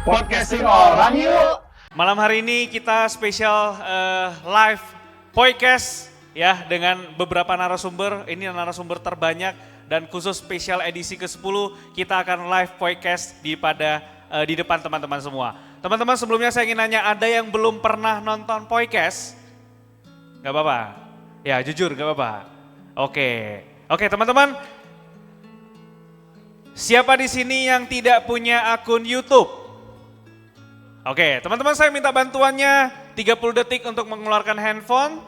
Podcasting orang yuk. Malam hari ini kita spesial live podcast ya dengan beberapa narasumber. Ini narasumber terbanyak dan khusus spesial edisi ke-10 kita akan live podcast di depan teman-teman semua. Teman-teman sebelumnya saya ingin nanya, ada yang belum pernah nonton podcast? Gak apa-apa? Ya jujur gak apa-apa? Oke teman-teman. Siapa di sini yang tidak punya akun YouTube? Oke, teman-teman saya minta bantuannya 30 detik untuk mengeluarkan handphone.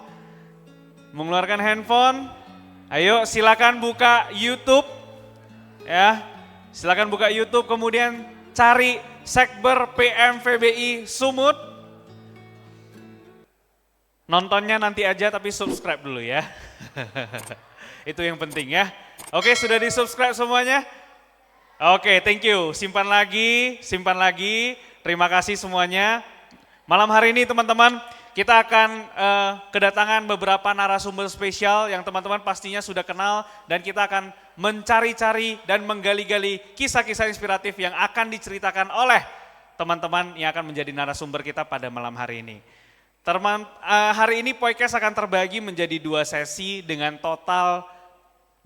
Ayo silakan buka YouTube. Ya, silakan buka YouTube kemudian cari Sekber PMVBI Sumut. Nontonnya nanti aja tapi subscribe dulu ya. Itu yang penting ya. Oke, sudah di subscribe semuanya? Oke, thank you. Simpan lagi. Terima kasih semuanya. Malam hari ini teman-teman, kita akan kedatangan beberapa narasumber spesial yang teman-teman pastinya sudah kenal. Dan kita akan mencari-cari dan menggali-gali kisah-kisah inspiratif yang akan diceritakan oleh teman-teman yang akan menjadi narasumber kita pada malam hari ini. Hari ini podcast akan terbagi menjadi 2 sesi dengan total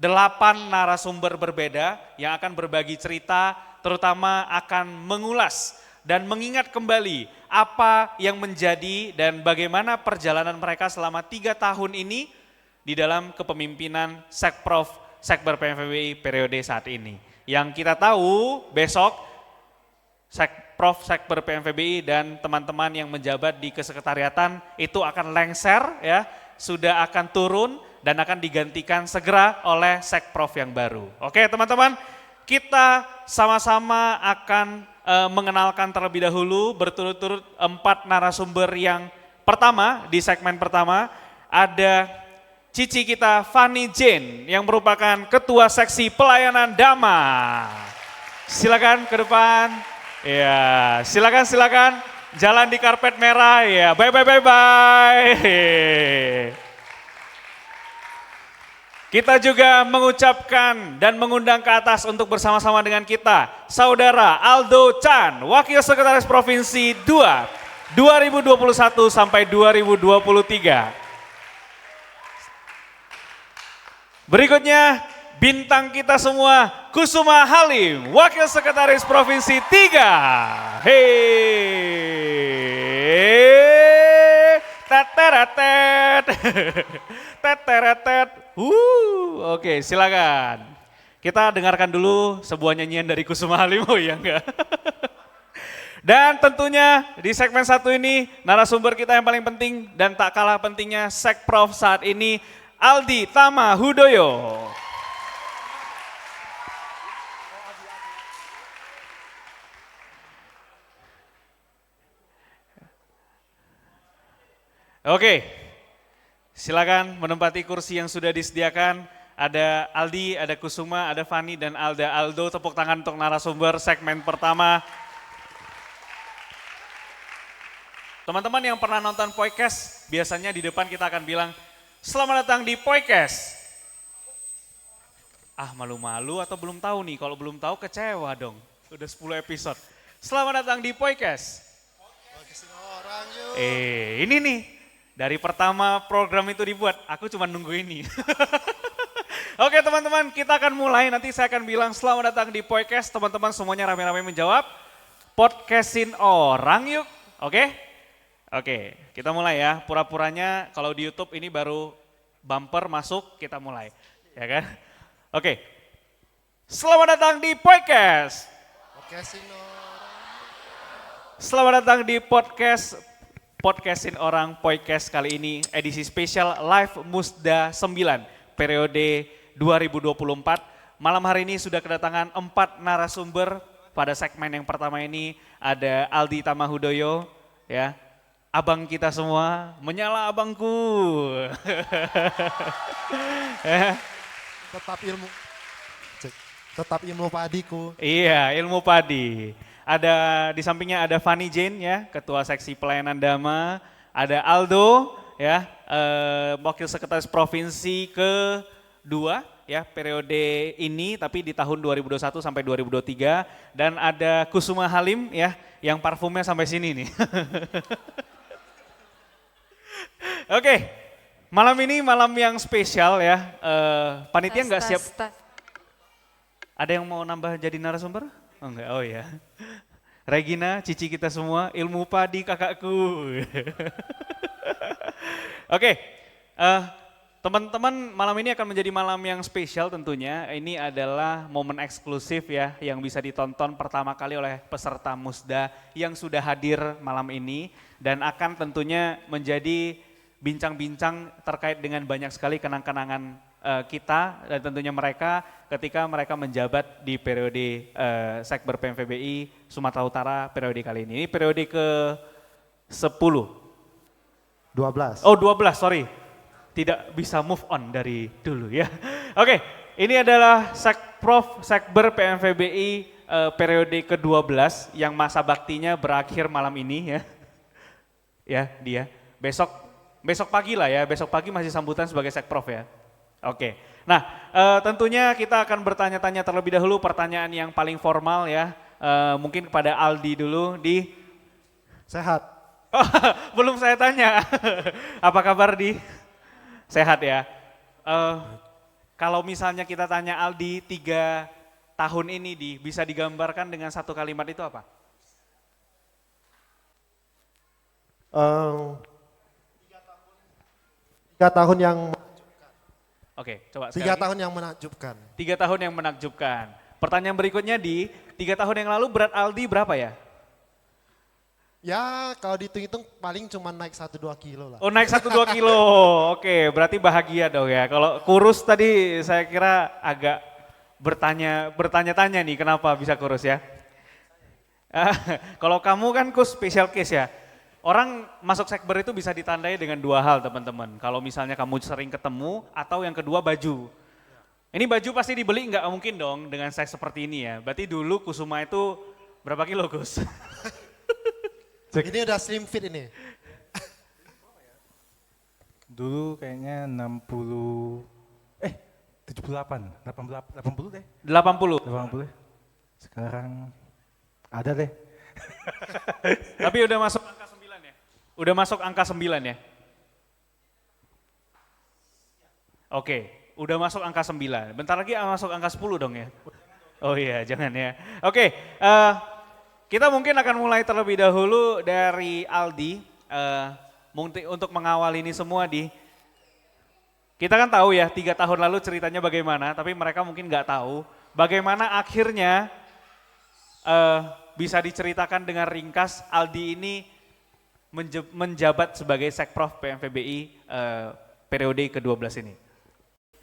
8 narasumber berbeda yang akan berbagi cerita, terutama akan mengulas dan mengingat kembali apa yang menjadi dan bagaimana perjalanan mereka selama 3 tahun ini di dalam kepemimpinan Sekprov Sekber PMVBI periode saat ini. Yang kita tahu besok Sekprov Sekber PMVBI dan teman-teman yang menjabat di kesekretariatan itu akan lengser ya, sudah akan turun dan akan digantikan segera oleh Sekprov yang baru. Oke teman-teman, kita sama-sama akan mengenalkan terlebih dahulu berturut-turut 4 narasumber yang pertama di segmen pertama. Ada cici kita Fanny Jane yang merupakan Ketua Seksi Pelayanan Dama. Silakan ke depan. Ya, silakan jalan di karpet merah ya. Bye. Kita juga mengucapkan dan mengundang ke atas untuk bersama-sama dengan kita Saudara Aldo Chan, Wakil Sekretaris Provinsi 2, 2021 sampai 2023. Berikutnya bintang kita semua Kusuma Halim, Wakil Sekretaris Provinsi 3. Oke, silakan. Kita dengarkan dulu sebuah nyanyian dari Kusuma Halim, ya enggak? Dan tentunya di segmen 1 ini narasumber kita yang paling penting dan tak kalah pentingnya Sekprov saat ini, Aldi Tama Hudoyo. Oke, silakan menempati kursi yang sudah disediakan. Ada Aldi, ada Kusuma, ada Fanny, dan Aldo. Tepuk tangan untuk narasumber segmen pertama. Teman-teman yang pernah nonton podcast, biasanya di depan kita akan bilang, selamat datang di podcast. Ah, malu-malu atau belum tahu nih? Kalau belum tahu kecewa dong. Udah 10 episode. Selamat datang di podcast. Ini nih. Dari pertama program itu dibuat, aku cuma nunggu ini. Oke teman-teman, kita akan mulai. Nanti saya akan bilang selamat datang di podcast. Teman-teman semuanya rame-rame menjawab. Podcastin orang yuk. Oke, kita mulai ya. Pura-puranya kalau di YouTube ini baru bumper masuk, kita mulai. Ya kan? Oke. Selamat datang di podcast. Selamat datang di Podcastin Orang Podcast kali ini edisi spesial Live Musda 9 periode 2024. Malam hari ini sudah kedatangan 4 narasumber pada segmen yang pertama ini. Ada Aldi Tama Hudoyo ya, abang kita semua, menyala abangku. Tetap ilmu padiku. Iya, ilmu padi. Ada di sampingnya ada Fanny Jane ya, Ketua Seksi Pelayanan Dama. Ada Aldo ya, Wakil Sekretaris Provinsi ke-2 ya periode ini tapi di tahun 2021 sampai 2023 dan ada Kusuma Halim ya yang parfumnya sampai sini nih. Oke, malam ini malam yang spesial ya. Panitia nggak siap. Ada yang mau nambah jadi narasumber? Oh enggak, oh ya. Regina, cici kita semua, ilmu padi kakakku. Oke, teman-teman malam ini akan menjadi malam yang spesial tentunya. Ini adalah momen eksklusif ya yang bisa ditonton pertama kali oleh peserta Musda yang sudah hadir malam ini. Dan akan tentunya menjadi bincang-bincang terkait dengan banyak sekali kenang-kenangan kita dan tentunya mereka ketika mereka menjabat di periode Sekber PMVBI Sumatera Utara periode kali ini. Ini periode ke-10. 12. Oh 12, sorry. Tidak bisa move on dari dulu ya. Oke, ini adalah Sekber PMVBI periode ke-12 yang masa baktinya berakhir malam ini ya. Ya, dia. Besok pagi lah ya, besok pagi masih sambutan sebagai Sekprov ya. Oke, nah tentunya kita akan bertanya-tanya terlebih dahulu pertanyaan yang paling formal ya. Mungkin kepada Aldi dulu di... Sehat. Oh, belum saya tanya, apa kabar Di? Sehat ya. Kalau misalnya kita tanya Aldi 3 tahun ini Di, bisa digambarkan dengan satu kalimat itu apa? 3 tahun yang Oke, coba 3 tahun yang menakjubkan. 3 tahun yang menakjubkan. Pertanyaan berikutnya Di, 3 tahun yang lalu berat Aldi berapa ya? Ya kalau dihitung-hitung paling cuma naik 1-2 kilo lah. Oh naik 1-2 kilo, oke berarti bahagia dong ya. Kalau kurus tadi saya kira agak bertanya-tanya nih kenapa bisa kurus ya. Kalau kamu kan special case ya. Orang masuk Sekber itu bisa ditandai dengan 2 hal teman-teman. Kalau misalnya kamu sering ketemu atau yang kedua baju. Ini baju pasti dibeli nggak mungkin dong dengan size seperti ini ya. Berarti dulu Kusuma itu berapa kilo Gus? Ini udah slim fit ini. Dulu kayaknya 78, 80 deh. 80. 80. Sekarang ada deh. Tapi udah masuk angka 9 ya? Udah masuk angka 9 ya? Oke, udah masuk angka 9. Bentar lagi masuk angka 10 dong ya? Oh iya, jangan ya. Oke, kita mungkin akan mulai terlebih dahulu dari Aldi. Untuk mengawal ini semua Di. Kita kan tahu ya 3 tahun lalu ceritanya bagaimana, tapi mereka mungkin nggak tahu bagaimana akhirnya bisa diceritakan dengan ringkas Aldi ini menjabat sebagai Sekprov PMVBI periode ke-12 ini.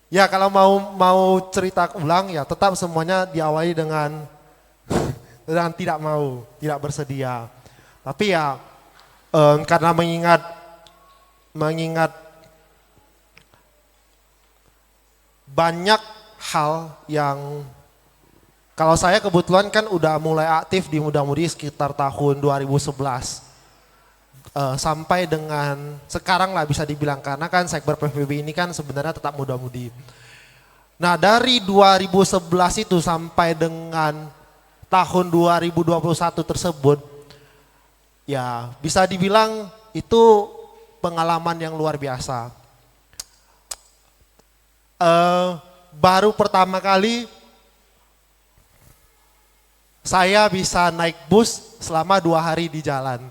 Ya kalau mau cerita ulang ya tetap semuanya diawali dengan dengan tidak mau, tidak bersedia. Tapi ya karena mengingat banyak hal yang kalau saya kebetulan kan udah mulai aktif di Muda-Mudi sekitar tahun 2011 sampai dengan sekarang lah bisa dibilang karena kan Sekber PMVBI ini kan sebenarnya tetap Muda-Mudi. Nah dari 2011 itu sampai dengan tahun 2021 tersebut ya bisa dibilang itu pengalaman yang luar biasa. Baru pertama kali saya bisa naik bus selama 2 hari di jalan.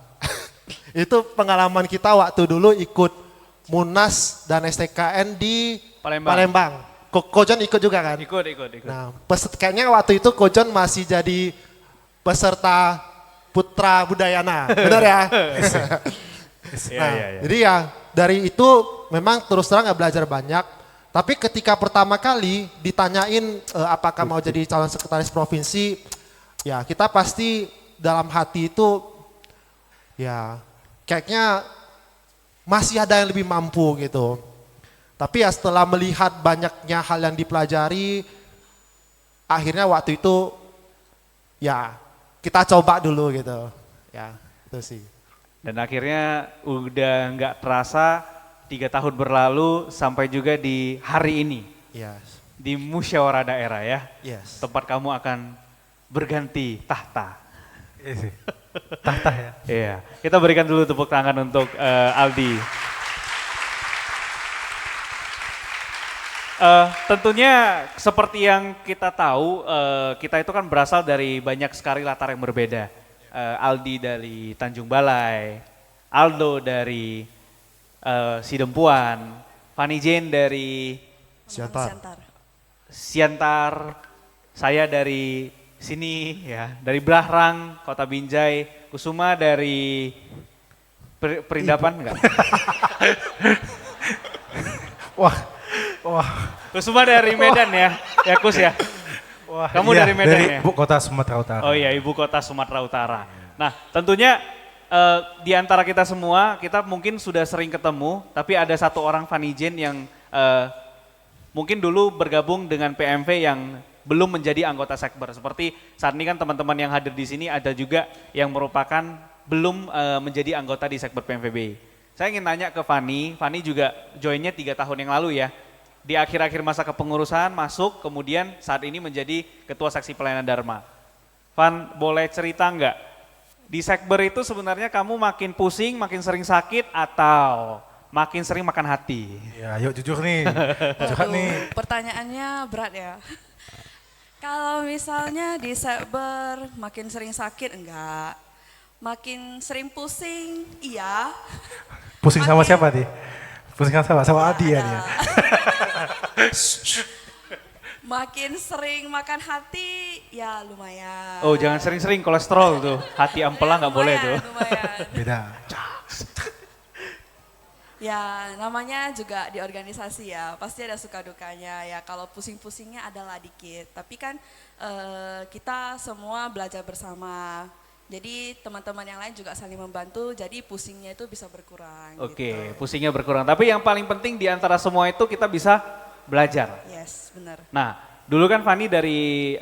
Itu pengalaman kita waktu dulu ikut Munas dan STKN di Palembang. Kojon ikut juga kan? Ikut. Nah, kayaknya waktu itu Kojon masih jadi peserta Putra Budayana, benar ya? Jadi ya dari itu memang terus terang nggak belajar banyak. Tapi ketika pertama kali ditanyain apakah mau jadi calon sekretaris provinsi, ya kita pasti dalam hati itu ya kayaknya masih ada yang lebih mampu gitu. Tapi ya setelah melihat banyaknya hal yang dipelajari, akhirnya waktu itu ya kita coba dulu gitu. Ya itu sih. Dan akhirnya udah nggak terasa 3 tahun berlalu sampai juga di hari ini. Iya. di musyawarah daerah ya. Yes. Tempat kamu akan berganti tahta. Iya sih. Tahta ya. Iya, kita berikan dulu tepuk tangan untuk Aldi. Tentunya seperti yang kita tahu, kita itu kan berasal dari banyak sekali latar yang berbeda. Aldi dari Tanjung Balai, Aldo dari Sidempuan, Fanny Jane dari Siantar, saya dari sini ya, dari Blahrang, Kota Binjai, Kusuma dari Perindapan enggak? Wah. Kusuma dari Medan ya, ya Kus ya. Wah, Kamu iya, dari Medan ya? Ibu kota Sumatera Utara. Oh iya, ibu kota Sumatera Utara. Nah, tentunya di antara kita semua, kita mungkin sudah sering ketemu, tapi ada satu orang Fanny Jane yang mungkin dulu bergabung dengan PMV yang belum menjadi anggota Sekber. Seperti saat ini kan teman-teman yang hadir di sini ada juga yang merupakan belum menjadi anggota di Sekber PMVB. Saya ingin tanya ke Fanny juga joinnya 3 tahun yang lalu ya. Di akhir-akhir masa kepengurusan masuk, kemudian saat ini menjadi Ketua Seksi Pelayanan Dharma. Van, boleh cerita nggak? Di Sekber itu sebenarnya kamu makin pusing, makin sering sakit, atau makin sering makan hati? Ya, yuk jujur nih. Curhat nih. Pertanyaannya berat ya. Kalau misalnya di Sekber makin sering sakit, enggak. Makin sering pusing, iya. Pusing sama siapa nih? Pusing sama Adi ya dia. Makin sering makan hati, ya lumayan. Oh jangan sering-sering kolesterol tuh, hati ampela nggak boleh tuh. Lumayan. Beda. Ya namanya juga di organisasi ya, pasti ada suka dukanya ya. Kalau pusing-pusingnya adalah dikit, tapi kan kita semua belajar bersama. Jadi teman-teman yang lain juga saling membantu, jadi pusingnya itu bisa berkurang. Oke, gitu. pusingnya berkurang. Tapi yang paling penting di antara semua itu kita bisa belajar. Yes, benar. Nah, dulu kan Fanny dari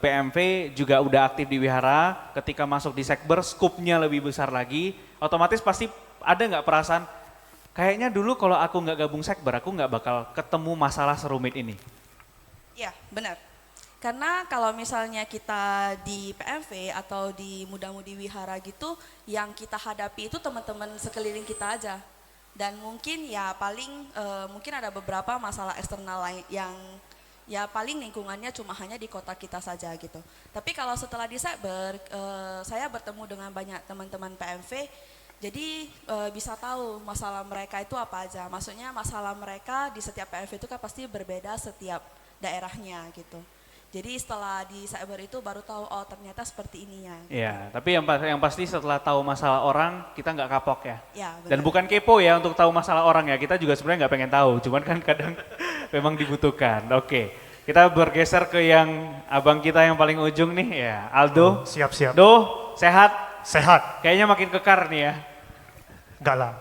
PMV juga udah aktif di Wihara, ketika masuk di Sekber, skupnya lebih besar lagi, otomatis pasti ada nggak perasaan, kayaknya dulu kalau aku nggak gabung Sekber, aku nggak bakal ketemu masalah serumit ini. Ya, benar. Karena kalau misalnya kita di PMV atau di Muda-Mudi Wihara gitu, yang kita hadapi itu teman-teman sekeliling kita aja. Dan mungkin ya paling mungkin ada beberapa masalah eksternal lain yang ya paling lingkungannya cuma hanya di kota kita saja gitu. Tapi kalau setelah di Sekber, saya bertemu dengan banyak teman-teman PMV, jadi bisa tahu masalah mereka itu apa aja. Maksudnya masalah mereka di setiap PMV itu kan pasti berbeda setiap daerahnya gitu. Jadi setelah di Sekber itu baru tahu, oh ternyata seperti ininya. Iya, tapi yang pasti setelah tahu masalah orang, kita nggak kapok ya. Ya benar. Dan bukan kepo ya untuk tahu masalah orang ya, kita juga sebenarnya nggak pengen tahu, cuman kan kadang memang dibutuhkan. Oke, kita bergeser ke yang abang kita yang paling ujung nih ya, Aldo. Siap-siap. Do, sehat? Sehat. Kayaknya makin kekar nih ya. Enggak lah.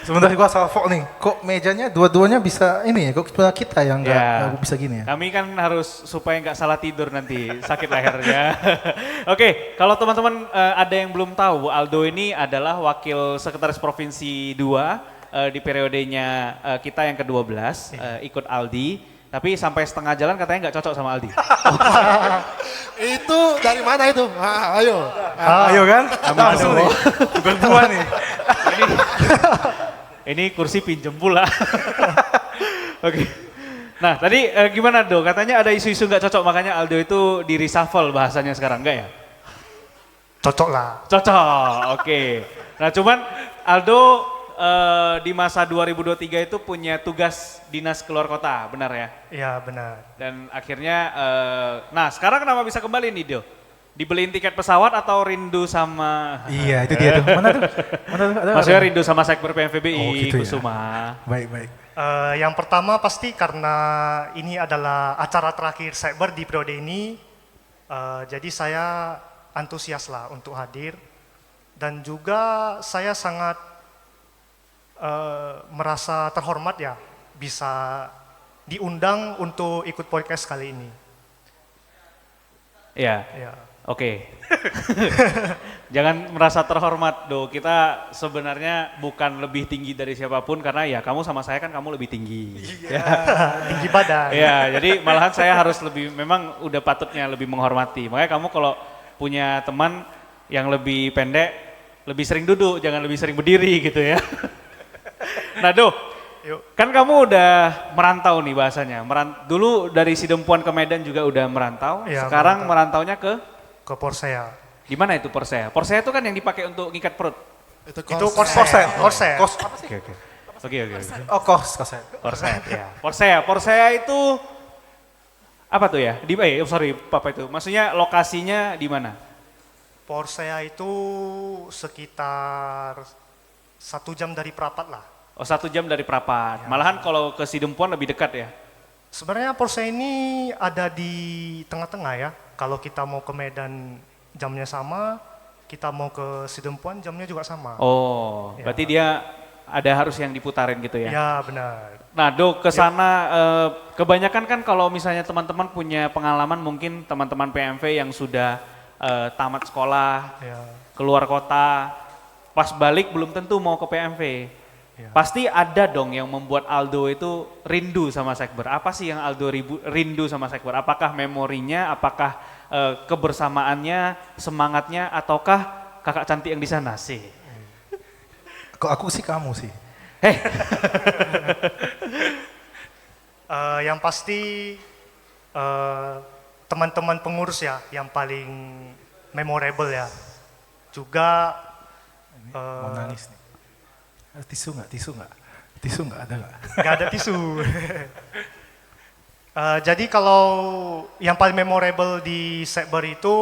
Sebentar gua salvo nih, kok mejanya dua-duanya bisa ini ya, kok cuma kita yang nggak bisa gini ya? Kami kan harus supaya nggak salah tidur nanti, sakit lehernya. Oke, kalau teman-teman ada yang belum tahu, Aldo ini adalah Wakil Sekretaris Provinsi 2 di periodenya kita yang ke-12, ikut Aldi. Tapi sampai setengah jalan katanya nggak cocok sama Aldi. Itu dari mana itu? Ayo. Ayo kan? Langsung nih, berdua nih. Ini kursi pinjem pula. Oke. Nah tadi gimana Do? Katanya ada isu-isu nggak cocok makanya Aldo itu di reshuffle bahasanya sekarang, enggak ya? Cocok lah. Cocok, oke. Nah cuman Aldo di masa 2023 itu punya tugas dinas keluar kota, benar ya? Iya benar. Dan akhirnya, nah sekarang kenapa bisa kembali nih Do? Dibeliin tiket pesawat atau rindu sama... Iya itu dia tuh, mana tuh? Maksudnya rindu sama Sekber PMVBI, Oh, gitu ya. Kusuma. Baik. Yang pertama pasti karena ini adalah acara terakhir Sekber di periode ini, jadi saya antusias lah untuk hadir. Dan juga saya sangat merasa terhormat ya bisa diundang untuk ikut podcast kali ini. Iya. Ya. Oke. Jangan merasa terhormat, Do. Kita sebenarnya bukan lebih tinggi dari siapapun karena ya kamu sama saya kan kamu lebih tinggi. Tinggi badan. Ya, jadi malahan saya harus lebih, memang udah patutnya lebih menghormati. Makanya kamu kalau punya teman yang lebih pendek, lebih sering duduk, jangan lebih sering berdiri gitu ya. Nah, Do, Yuk. kan kamu udah merantau nih bahasanya. Dulu dari Sidempuan ke Medan juga udah merantau, Iya, sekarang merantaunya ke Porsea. di mana itu Porsea? Porsea itu kan yang dipakai untuk ngikat perut. Itu Korset. Korset. Apa sih? Oke. Oh, korset. Porsea, ya. Porsea itu apa tuh ya? Sorry, Papa itu. Maksudnya lokasinya di mana? Porsea itu sekitar 1 jam dari Prapat lah. Oh, 1 jam dari Prapat. Malahan kalau ke Sidempuan lebih dekat ya? Sebenarnya Porsea ini ada di tengah-tengah ya. Kalau kita mau ke Medan jamnya sama, kita mau ke Sidempuan jamnya juga sama. Oh, Ya. berarti dia ada harus yang diputarin gitu ya? Ya benar. Nah, Do, ke sana kebanyakan kan kalau misalnya teman-teman punya pengalaman, mungkin teman-teman PMV yang sudah tamat sekolah, Ya. keluar kota, pas balik belum tentu mau ke PMV. Ya. Pasti ada dong yang membuat Aldo itu rindu sama Sekber. Apa sih yang Aldo rindu sama Sekber? Apakah memorinya, apakah kebersamaannya, semangatnya, ataukah kakak cantik yang di sana sih? Kok aku sih kamu sih. Hei, Yang pasti teman-teman pengurus ya yang paling memorable ya. Juga Mau nangis nih. Tisu nggak? Tisu nggak ada nggak? nggak ada tisu. Jadi kalau yang paling memorable di Sekber itu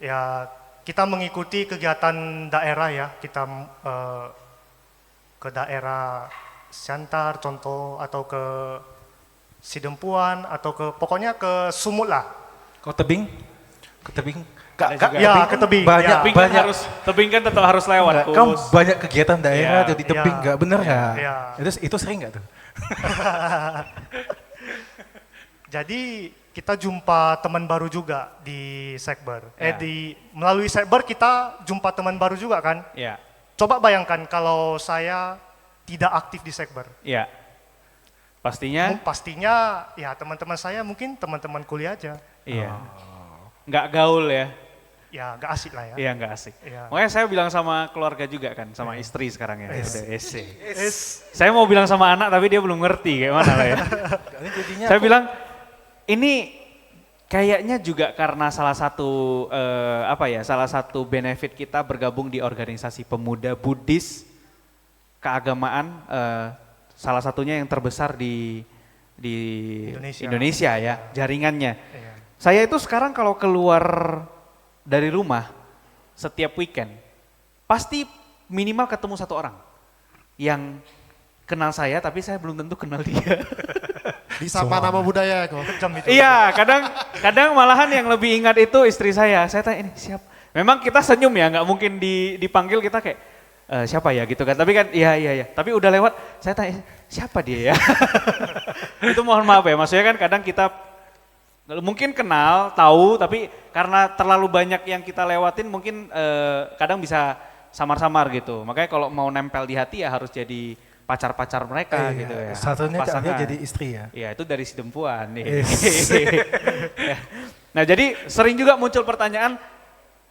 ya kita mengikuti kegiatan daerah ya. Kita ke daerah Siantar contoh atau ke Sidempuan atau pokoknya ke Sumut lah. Kau tebing? Ke tebing? Ada juga. Ya, ke tebing. Banyak, Ya. tebing kan tetap harus lewat. Kamu Kus. banyak kegiatan daerah Iya, jadi tebing iya, nggak? Bener nggak? iya. Itu sering nggak tuh? Jadi kita jumpa teman baru juga di Sekber. Ya. Melalui Sekber kita jumpa teman baru juga kan. Ya, Coba bayangkan kalau saya tidak aktif di Sekber. ya. Pastinya, Pastinya ya teman-teman saya mungkin teman-teman kuliah aja. iya. Nggak gaul ya. Ya gak asik lah ya. Iya, nggak asik. Iya. Makanya saya bilang sama keluarga juga kan, sama istri sekarang ya. Udah SC. Yes. Saya mau bilang sama anak tapi dia belum ngerti kayak mana lah ya. Ini jadinya Saya bilang ini kayaknya juga karena salah satu salah satu benefit kita bergabung di organisasi pemuda Buddhis keagamaan, salah satunya yang terbesar di Indonesia ya, jaringannya. Iya. Saya itu sekarang kalau keluar dari rumah setiap weekend pasti minimal ketemu satu orang yang kenal saya tapi saya belum tentu kenal dia. Disapa nama budaya kok. Jam itu. Iya, kadang malahan yang lebih ingat itu istri saya. Saya tanya ini siapa? Memang kita senyum ya, nggak mungkin dipanggil kita kayak siapa ya gitu kan. Tapi kan iya. Tapi udah lewat, saya tanya siapa dia ya? Itu mohon maaf ya, maksudnya kan kadang kita mungkin kenal, tahu, tapi karena terlalu banyak yang kita lewatin mungkin kadang bisa samar-samar gitu. Makanya kalau mau nempel di hati ya harus jadi pacar-pacar mereka gitu ya. Satunya Pasangan. dia jadi istri ya. Iya, itu dari Sidempuan nih. Ya. Nah, jadi sering juga muncul pertanyaan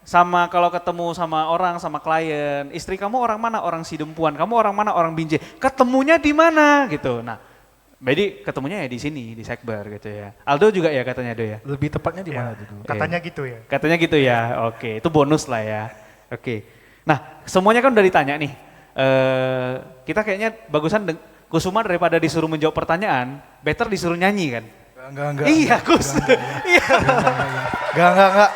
sama kalau ketemu sama orang, sama klien, istri kamu orang mana? Orang Sidempuan, kamu orang mana? Orang Binjai. Ketemunya di mana gitu. Nah, jadi ketemunya ya di sini, di Sekber gitu ya. Aldo juga ya katanya Do ya? Lebih tepatnya di Ya, mana tuh? katanya gitu ya. Katanya gitu ya, oke itu bonus lah ya. Oke, nah semuanya kan udah ditanya nih. Kita kayaknya bagusan Kusuma daripada disuruh menjawab pertanyaan, better disuruh nyanyi kan? Enggak. Iya Kus. Iya. Enggak.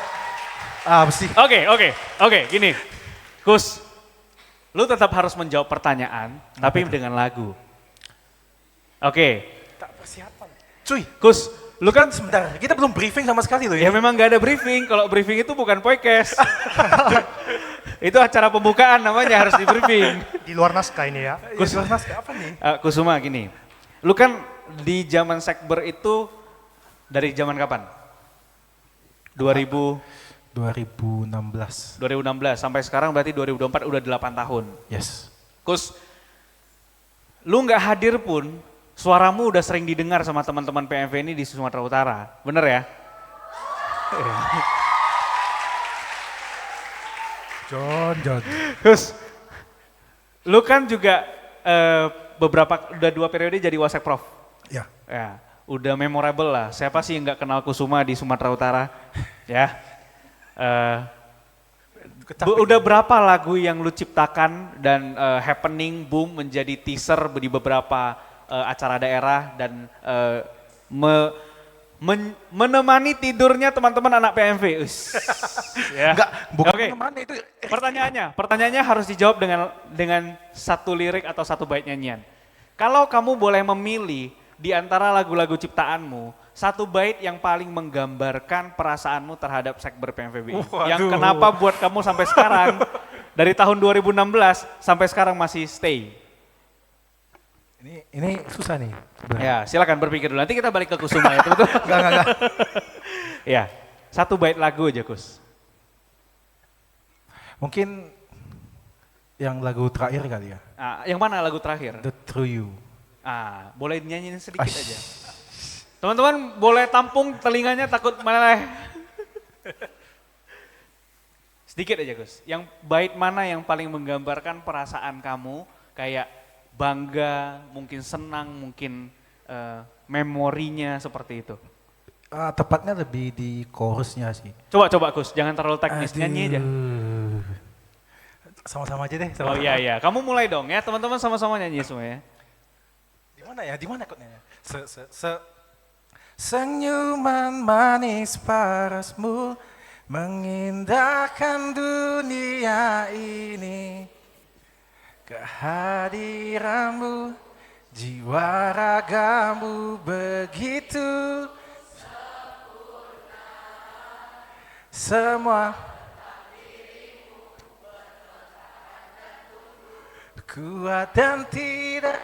Ah, mesti. Oke, gini. Kus, lu tetap harus menjawab pertanyaan, tapi dengan lagu. Oke, Tak persiapan. Cuy, Kus, lu kan sebentar. Kita belum briefing sama sekali loh ya ya. memang gak ada briefing, kalau briefing itu bukan podcast. Itu acara pembukaan namanya harus di briefing. Di luar naskah ini ya. Kus Mas apa nih? Kusuma gini, lu kan di zaman Sekber itu dari zaman kapan? 2000 2016. 2016 sampai sekarang berarti 2024 udah 8 tahun. Yes. Kus, lu nggak hadir pun suaramu udah sering didengar sama teman-teman PMV ini di Sumatera Utara. Bener ya? John. Kus, lu kan juga udah 2 periode jadi Wasekprof. Ya. Ya, udah memorable lah. Siapa sih yang nggak kenal Kusuma di Sumatera Utara? Ya. Udah berapa lagu yang lu ciptakan dan happening boom menjadi teaser di beberapa acara daerah dan menemani tidurnya teman-teman anak PMV. Ya. Enggak, bukan Oke. menemani itu. Pertanyaannya harus dijawab dengan satu lirik atau satu bait nyanyian. Kalau kamu boleh memilih di antara lagu-lagu ciptaanmu, satu bait yang paling menggambarkan perasaanmu terhadap Sekber PMVBI. Yang Waduh. kenapa buat kamu sampai sekarang, dari tahun 2016 sampai sekarang masih stay. Ini susah nih. Ya, silakan berpikir dulu. Nanti kita balik ke Kusuma ya, betul? Enggak. Ya, satu bait lagu aja Kus. Mungkin yang lagu terakhir kali ya. Yang mana lagu terakhir? The True You. Boleh nyanyiin sedikit aja. Teman-teman boleh tampung telinganya takut meleleh. Sedikit aja Gus. Yang bait mana yang paling menggambarkan perasaan kamu kayak bangga, mungkin senang, mungkin memorinya seperti itu. Tepatnya lebih di chorusnya sih. Coba Gus, jangan terlalu teknis, nyanyi aja. Sama-sama aja deh. Oh iya, kamu mulai dong ya, teman-teman sama-sama nyanyi semua ya. Di mana kotnya? Senyuman manis parasmu mengindahkan dunia ini. Kehadiranmu, jiwa ragamu begitu semua kuat dan tidak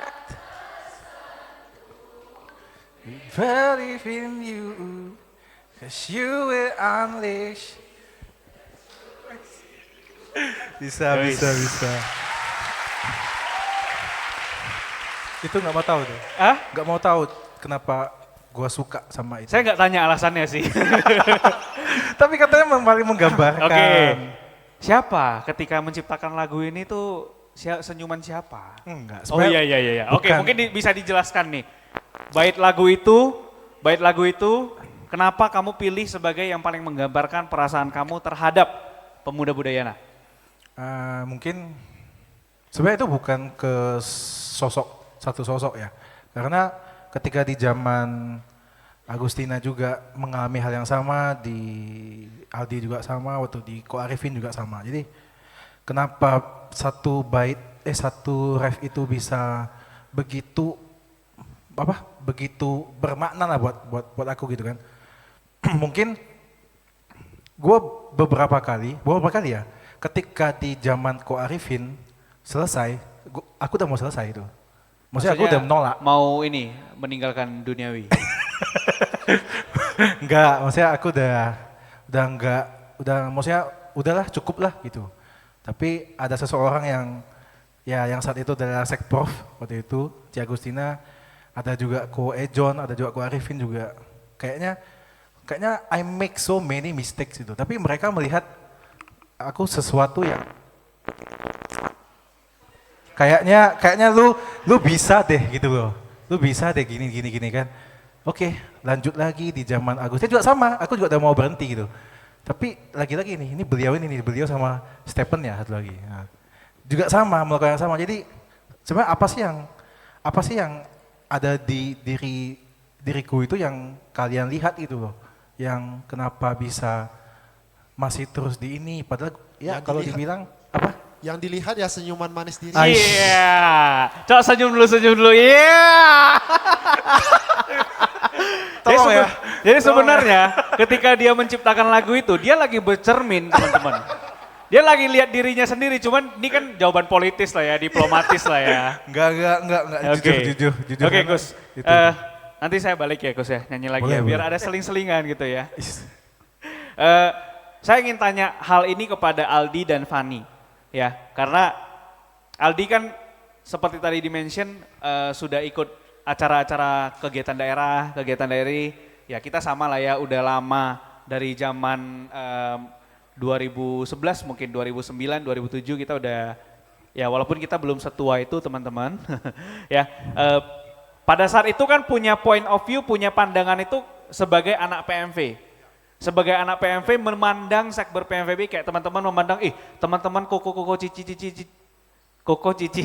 believe in you, 'cause you will unleash. Bisa. Itu nggak mau tahu tuh. Nggak mau tahu kenapa gua suka sama itu. Saya nggak tanya alasannya sih. Tapi katanya paling menggambarkan. Oke. Siapa ketika menciptakan lagu ini tuh senyuman siapa? Enggak. Oh iya. Oke, bukan. mungkin bisa dijelaskan nih. Bait lagu itu, kenapa kamu pilih sebagai yang paling menggambarkan perasaan kamu terhadap pemuda Budayana? Mungkin sebenarnya itu bukan ke satu sosok ya. Karena ketika di zaman Agustina juga mengalami hal yang sama, di Aldi juga sama, waktu di Ko Arifin juga sama. Jadi kenapa satu ref itu bisa begitu bermakna lah buat aku gitu kan. Mungkin gue beberapa kali ya, ketika di zaman Ko Arifin selesai, aku udah mau selesai itu. Maksudnya aku udah menolak. Mau meninggalkan duniawi. Enggak, maksudnya aku maksudnya udahlah cukup lah gitu. Tapi ada seseorang yang saat itu adalah Sekprof waktu itu, Ci Agustina, ada juga Ko Ejon, ada juga Ko Arifin juga. Kayaknya I make so many mistakes itu. Tapi mereka melihat aku sesuatu yang kayaknya lu bisa deh gitu loh. Lu bisa deh gini kan. Oke, lanjut lagi di zaman Agustina juga sama. Aku juga udah mau berhenti gitu. Tapi lagi-lagi ini beliau sama Stephen ya satu lagi. Nah, juga sama melakukan yang sama. Jadi sebenarnya apa sih yang ada di diriku itu yang kalian lihat itu loh. Yang kenapa bisa masih terus di ini padahal ya kalau dibilang apa? Yang dilihat ya senyuman manis diri. Iya. Coba senyum dulu. Iya. Tolong ya. Jadi sebenarnya ketika dia menciptakan lagu itu, dia lagi bercermin teman-teman. Dia lagi lihat dirinya sendiri, cuman ini kan jawaban politis lah ya, diplomatis lah ya. Enggak, jujur. Oke, Karena Gus. itu. Nanti saya balik ya Gus ya, nyanyi lagi Boleh, ya, biar boleh. ada seling-selingan gitu ya. Saya ingin tanya hal ini kepada Aldi dan Fani, ya, karena Aldi kan seperti tadi dimention sudah ikut acara-acara kegiatan daerah, ya kita sama lah ya, udah lama dari zaman 2011 mungkin 2009, 2007 kita udah, ya walaupun kita belum setua itu teman-teman, ya pada saat itu kan punya point of view, punya pandangan itu sebagai anak PMV. Sebagai anak PMV memandang sekber PMVB kayak teman-teman memandang, teman-teman koko cici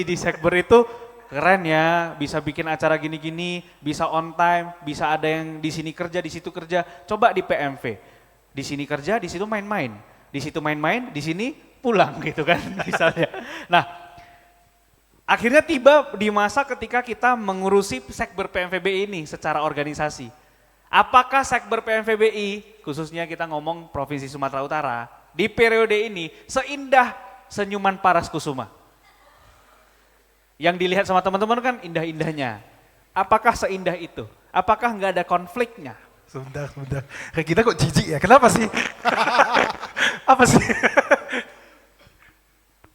di sekber itu keren ya, bisa bikin acara gini-gini, bisa on time, bisa ada yang di sini kerja, di situ kerja. Coba di PMV, di sini kerja, di situ main-main, di situ main-main, di sini pulang gitu kan misalnya. Nah, akhirnya tiba di masa ketika kita mengurusi sekber PMVB ini secara organisasi. Apakah sekber PMVBI, khususnya kita ngomong Provinsi Sumatera Utara, di periode ini seindah senyuman Paras Kusuma? Yang dilihat sama teman-teman kan indah-indahnya. Apakah seindah itu? Apakah nggak ada konfliknya? Sebentar. Kayak kita kok jijik ya, kenapa sih? Apa sih?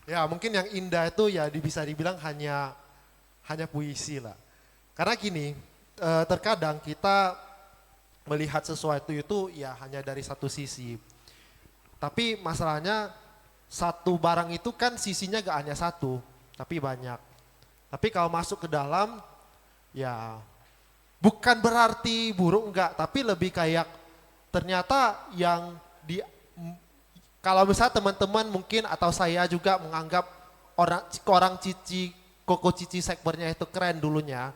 Ya mungkin yang indah itu ya bisa dibilang hanya puisi lah. Karena gini, terkadang kita melihat sesuatu itu ya hanya dari satu sisi. Tapi masalahnya satu barang itu kan sisinya gak hanya satu, tapi banyak. Tapi kalau masuk ke dalam ya bukan berarti buruk enggak, tapi lebih kayak ternyata yang kalau misalnya teman-teman mungkin atau saya juga menganggap orang cici, koko cici sekbernya itu keren dulunya.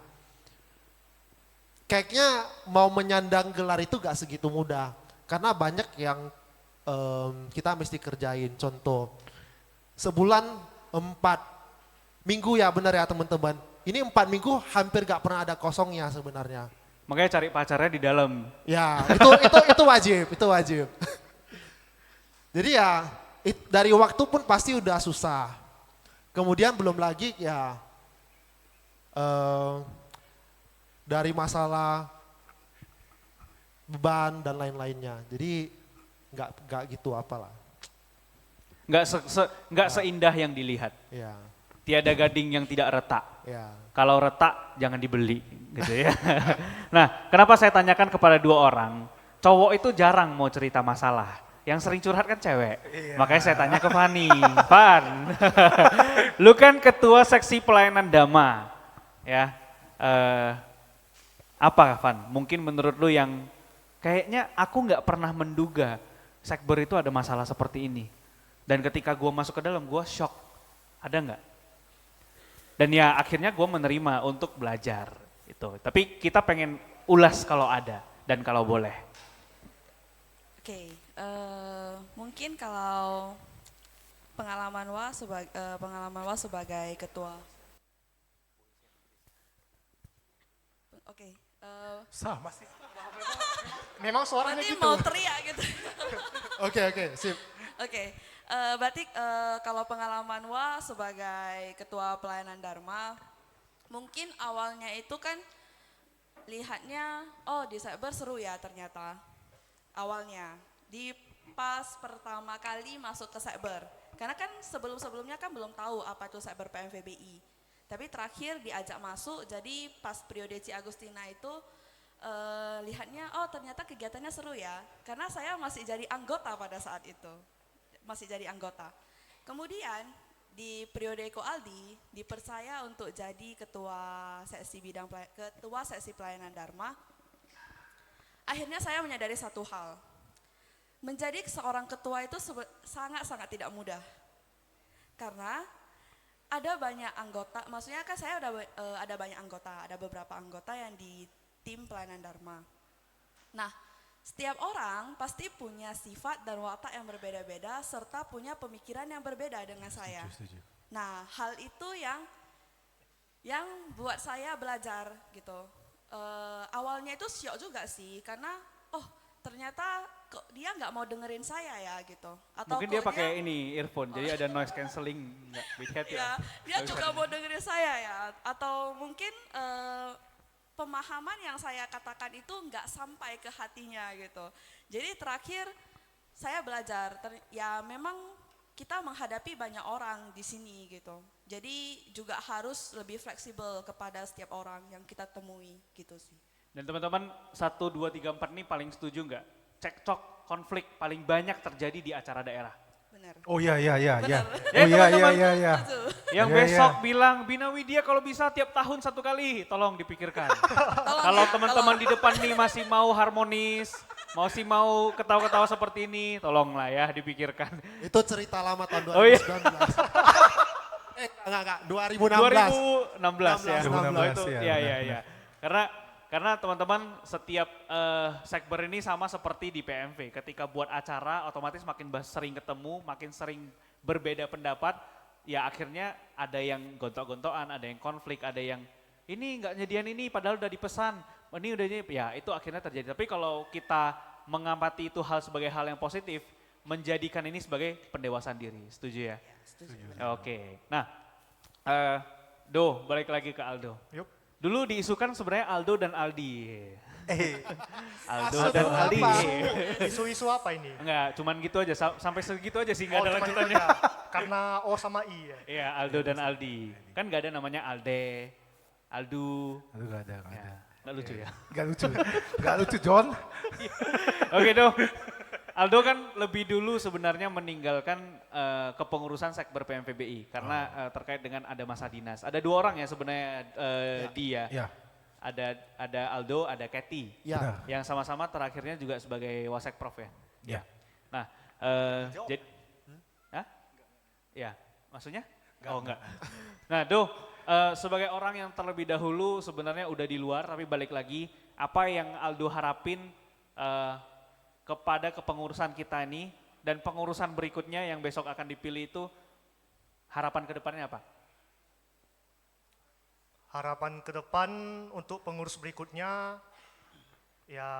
Kayaknya mau menyandang gelar itu gak segitu mudah. Karena banyak yang kita mesti kerjain. Contoh, sebulan 4 minggu ya benar ya teman-teman. Ini 4 minggu hampir gak pernah ada kosongnya sebenarnya. Makanya cari pacarnya di dalam. Ya itu wajib. Jadi ya dari waktu pun pasti udah susah. Kemudian belum lagi ya dari masalah beban dan lain-lainnya. Jadi nggak gitu apalah. Nggak seindah yang dilihat. Ya. Tiada gading yang tidak retak. Ya. Kalau retak jangan dibeli gitu ya. Nah, kenapa saya tanyakan kepada dua orang? Cowok itu jarang mau cerita masalah. Yang sering curhat kan cewek. Makanya saya tanya ke Fani. Fan, lu kan ketua seksi pelayanan Dama. Ya. Apa Van? Mungkin menurut lu yang kayaknya aku nggak pernah menduga sekber itu ada masalah seperti ini. Dan ketika gue masuk ke dalam gue shock. Ada nggak? Dan ya akhirnya gue menerima untuk belajar. Itu. Tapi kita pengen ulas kalau ada dan kalau boleh. Oke, mungkin kalau pengalaman Wa sebagai ketua. Oke. Sama sih. Memang suaranya Nanti gitu. mau teriak gitu. Oke, sip. Oke, berarti kalau pengalaman Wa sebagai ketua pelayanan Dharma, mungkin awalnya itu kan lihatnya, di Sekber seru ya ternyata. Awalnya, di pas pertama kali masuk ke Sekber. Karena kan sebelum-sebelumnya kan belum tahu apa itu Sekber PMVBI. Tapi terakhir diajak masuk, jadi pas periode Ci Agustina itu lihatnya, ternyata kegiatannya seru ya. Karena saya masih jadi anggota pada saat itu, masih jadi anggota. Kemudian di periode Ko Aldi dipercaya untuk jadi ketua seksi pelayanan Dharma. Akhirnya saya menyadari satu hal, menjadi seorang ketua itu sangat-sangat tidak mudah. Karena ada banyak anggota, maksudnya kan saya ada banyak anggota, ada beberapa anggota yang di tim pelayanan Dharma. Nah, setiap orang pasti punya sifat dan watak yang berbeda-beda serta punya pemikiran yang berbeda dengan saya. Setuju. Nah, hal itu yang buat saya belajar gitu. Awalnya itu syok juga sih, karena ternyata kok dia nggak mau dengerin saya ya gitu. Atau Mungkin dia pakai ini earphone, jadi ada noise cancelling, nggak big head ya. Dia juga mau dengerin saya ya. Atau mungkin pemahaman yang saya katakan itu nggak sampai ke hatinya gitu. Jadi terakhir saya belajar, ya memang kita menghadapi banyak orang di sini gitu. Jadi juga harus lebih fleksibel kepada setiap orang yang kita temui gitu sih. Dan teman-teman 1, 2, 3, 4 nih paling setuju nggak? Cekcok, konflik paling banyak terjadi di acara daerah. Benar. Oh iya iya iya iya. Benar. Oh iya iya teman-teman. iya iya. Betul. Yang Iya, besok iya. bilang Bina Widya kalau bisa tiap tahun 1 kali, tolong dipikirkan. Tolong Kalau ya, teman-teman tolong. di depan nih masih mau harmonis, mau ketawa-ketawa seperti ini, tolonglah ya dipikirkan. Itu cerita lama tahun 2019. Oh iya. Enggak, 2016. 2016 ya. 2016, Oh, itu, ya, ya, benar, ya, ya. Karena teman-teman setiap sekber ini sama seperti di PMV. Ketika buat acara otomatis makin sering ketemu, makin sering berbeda pendapat, ya akhirnya ada yang gontok-gontokan, ada yang konflik, ada yang ini nggak nyediain ini padahal udah dipesan. Ini udah ya itu akhirnya terjadi. Tapi kalau kita mengamati itu hal sebagai hal yang positif, menjadikan ini sebagai pendewasaan diri. Setuju ya? Oke. Nah, balik lagi ke Aldo. Yuk. Dulu diisukan sebenarnya Aldo dan Aldi. Aldo Maksud dan lu Aldi. apa? Isu-isu apa ini? Enggak, cuman gitu aja. Sampai segitu aja sih, nggak ada cuman itu lanjutannya. aja. Karena O sama I ya. Iya, Aldo dan Aldi. Kan nggak ada namanya Alde, Aldu. Aduh gak ada, gak Ya, ada. nggak lucu ya. Gak lucu, gak lucu John. Oke Do, Aldo kan lebih dulu sebenarnya meninggalkan kepengurusan sekber PMVBI karena terkait dengan ada masa dinas. Ada 2 orang ya sebenarnya dia. Ya, Ada Aldo, ada Kathy. Ya. benar. Yang sama-sama terakhirnya juga sebagai Wasekprov ya. Ya. Nah, jadi, Hah? Ya, maksudnya? Oh enggak. Nah, sebagai orang yang terlebih dahulu sebenarnya udah di luar, tapi balik lagi, apa yang Aldo harapin kepada kepengurusan kita ini dan pengurusan berikutnya yang besok akan dipilih itu harapan ke depannya apa? Harapan ke depan untuk pengurus berikutnya, ya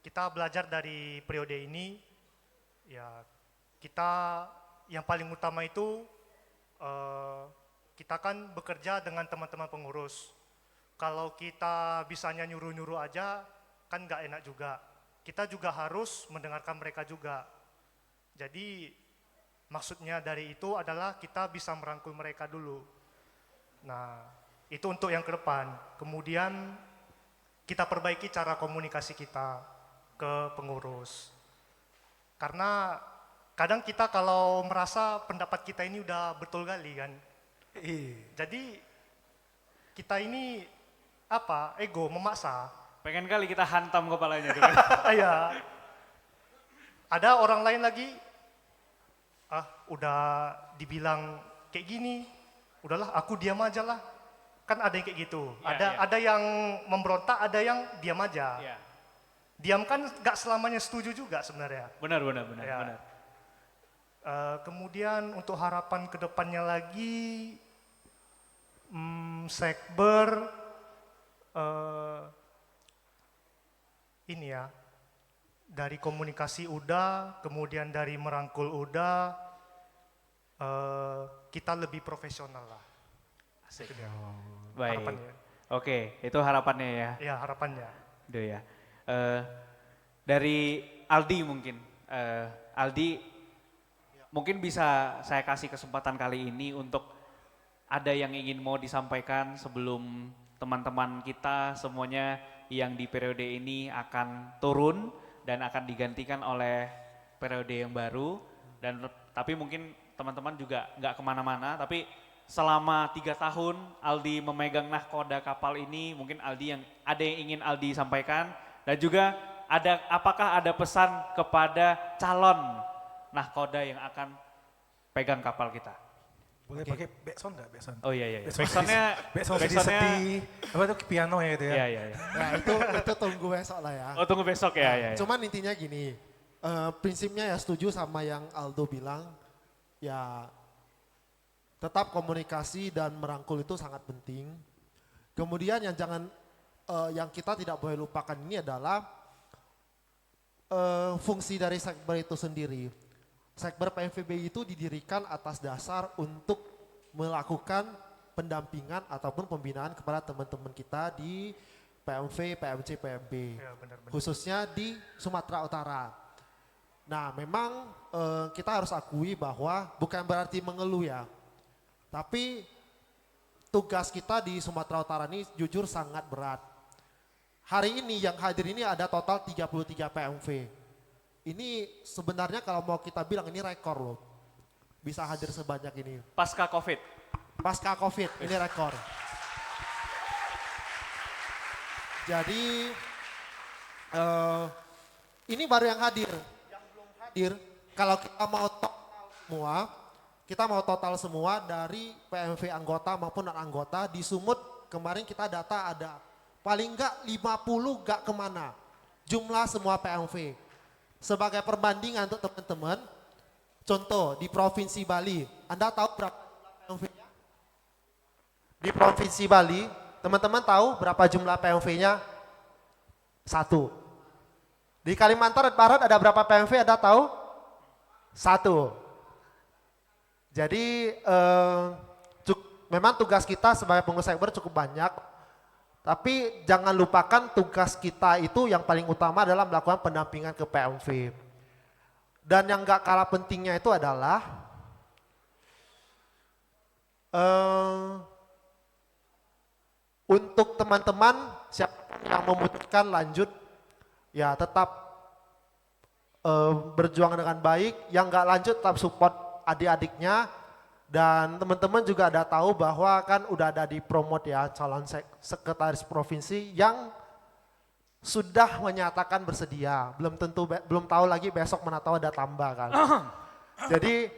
kita belajar dari periode ini, ya kita yang paling utama itu kita kan bekerja dengan teman-teman pengurus. Kalau kita bisanya nyuruh-nyuruh aja, kan nggak enak juga. Kita juga harus mendengarkan mereka juga. Jadi maksudnya dari itu adalah kita bisa merangkul mereka dulu. Nah, itu untuk yang ke depan. Kemudian kita perbaiki cara komunikasi kita ke pengurus. Karena kadang kita kalau merasa pendapat kita ini udah betul kali kan. Jadi kita ini ego memaksa. Pengen kali kita hantam kepalanya tuh kan. Ya. Ada orang lain lagi, udah dibilang kayak gini, udahlah aku diam aja lah. Kan ada yang kayak gitu. Ya, Ada yang memberontak, ada yang diam aja. Ya, Diam kan gak selamanya setuju juga sebenarnya. benar. Ya. Kemudian untuk harapan kedepannya lagi, sekber ini ya, dari komunikasi udah, kemudian dari merangkul udah, kita lebih profesional lah. Asik. Itu dia. Baik. Harapannya. Oke, itu harapannya ya. Ya harapannya. Itu ya. Dari Aldi mungkin. Aldi, mungkin bisa saya kasih kesempatan kali ini untuk ada yang ingin mau disampaikan sebelum teman-teman kita semuanya yang di periode ini akan turun dan akan digantikan oleh periode yang baru. Tapi mungkin teman-teman juga nggak kemana-mana, tapi selama 3 tahun Aldi memegang nahkoda kapal ini, mungkin Aldi ada yang ingin Aldi sampaikan, dan juga apakah ada pesan kepada calon nahkoda yang akan pegang kapal kita? Boleh pakai backsound nggak backsound? Oh iya. Backsoundnya sedih. Apa itu piano ya itu ya? Iya. Nah, itu tunggu besok lah ya. Oh tunggu besok ya. Ya. Cuman intinya gini, prinsipnya ya setuju sama yang Aldo bilang, ya tetap komunikasi dan merangkul itu sangat penting. Kemudian yang kita tidak boleh lupakan ini adalah fungsi dari sekber itu sendiri. Sekber PMVBI itu didirikan atas dasar untuk melakukan pendampingan ataupun pembinaan kepada teman-teman kita di PMV, PMC, PMB. Ya benar-benar. Khususnya di Sumatera Utara. Nah, memang kita harus akui bahwa bukan berarti mengeluh ya. Tapi tugas kita di Sumatera Utara ini jujur sangat berat. Hari ini yang hadir ini ada total 33 PMV. Ini sebenarnya kalau mau kita bilang ini rekor loh. Bisa hadir sebanyak ini. Pasca COVID. Pasca COVID, ini rekor. Jadi ini baru yang hadir. Yang belum hadir, kalau kita mau total semua dari PMV anggota maupun non anggota di Sumut kemarin kita data ada paling enggak 50 enggak kemana jumlah semua PMV. Sebagai perbandingan untuk teman-teman, contoh di Provinsi Bali, Anda tahu berapa jumlah PMV-nya? Di Provinsi Bali, teman-teman tahu berapa jumlah PMV-nya? 1. Di Kalimantan Barat ada berapa PMV? Anda tahu? 1. Jadi memang tugas kita sebagai pengurus cyber cukup banyak, tapi jangan lupakan tugas kita itu yang paling utama adalah melakukan pendampingan ke PMV. Dan yang gak kalah pentingnya itu adalah untuk teman-teman siapa yang memutuskan lanjut, ya tetap berjuang dengan baik, yang gak lanjut tetap support adik-adiknya. Dan teman-teman juga ada tahu bahwa kan udah ada di promote ya calon sekretaris provinsi yang sudah menyatakan bersedia. Belum tahu lagi besok mana tahu ada tambah kan. Jadi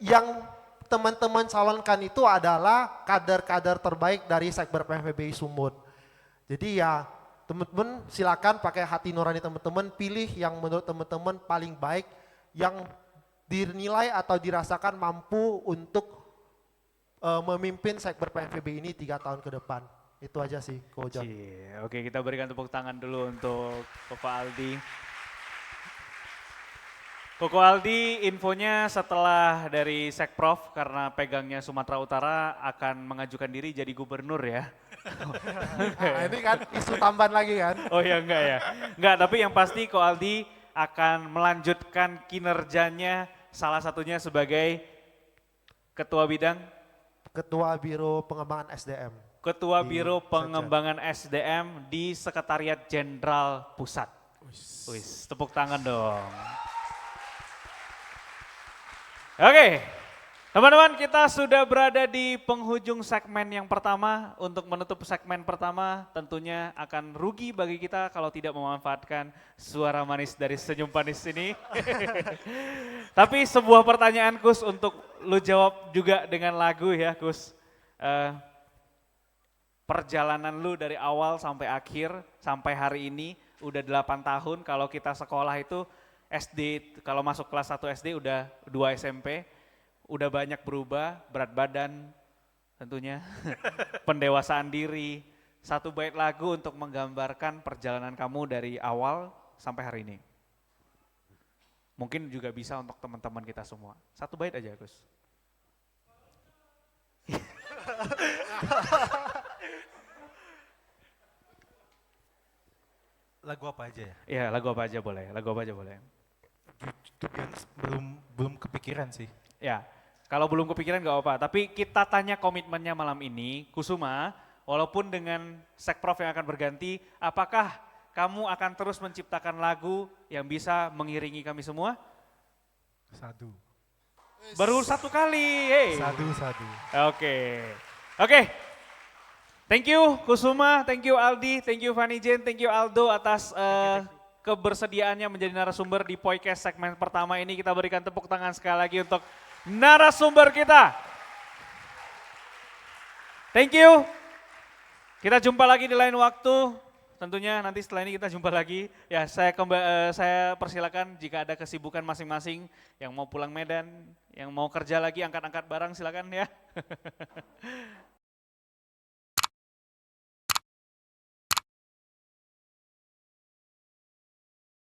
yang teman-teman calonkan itu adalah kader-kader terbaik dari Sekber PMVBI Sumut. Jadi ya teman-teman silakan pakai hati nurani teman-teman, pilih yang menurut teman-teman paling baik, yang dinilai atau dirasakan mampu untuk memimpin Sekber PMVB ini 3 tahun ke depan. Itu aja sih, Ko John. Oke, kita berikan tepuk tangan dulu untuk Koko Aldi. Koko Aldi, infonya setelah dari Sekprov karena pegangnya Sumatera Utara akan mengajukan diri jadi gubernur ya. Nah, ini kan isu tambahan lagi kan. Oh ya enggak ya. Enggak, tapi yang pasti Ko Aldi akan melanjutkan kinerjanya salah satunya sebagai Ketua Bidang Ketua Biro Pengembangan SDM. Ketua Biro Pengembangan SDM di Sekretariat Jenderal Pusat. Wis, tepuk tangan dong. Oke, teman-teman, kita sudah berada di penghujung segmen yang pertama. Untuk menutup segmen pertama tentunya akan rugi bagi kita kalau tidak memanfaatkan suara manis dari senyum manis ini. Tapi sebuah pertanyaan Kus untuk lu jawab juga dengan lagu ya Kus. Perjalanan lu dari awal sampai akhir, sampai hari ini udah 8 tahun. Kalau kita sekolah itu SD, kalau masuk kelas 1 SD udah 2 SMP, udah banyak berubah, berat badan tentunya, pendewasaan diri. Satu bait lagu untuk menggambarkan perjalanan kamu dari awal sampai hari ini. Mungkin juga bisa untuk teman-teman kita semua. Satu bait aja Gus. Lagu apa aja ya? Iya, lagu apa aja boleh, lagu apa aja boleh. Belum kepikiran sih. Ya, kalau belum kepikiran gak apa, tapi kita tanya komitmennya malam ini, Kusuma, walaupun dengan Sekprov yang akan berganti, apakah kamu akan terus menciptakan lagu yang bisa mengiringi kami semua? Sadu. Baru 1 kali, hey. Sadu. Oke. Thank you Kusuma, thank you Aldi, thank you Fanny Jane, thank you Aldo atas kebersediaannya menjadi narasumber di podcast segmen pertama ini. Kita berikan tepuk tangan sekali lagi untuk narasumber kita. Thank you. Kita jumpa lagi di lain waktu. Tentunya nanti setelah ini kita jumpa lagi. Ya, saya persilakan jika ada kesibukan masing-masing yang mau pulang Medan, yang mau kerja lagi angkat-angkat barang silakan ya.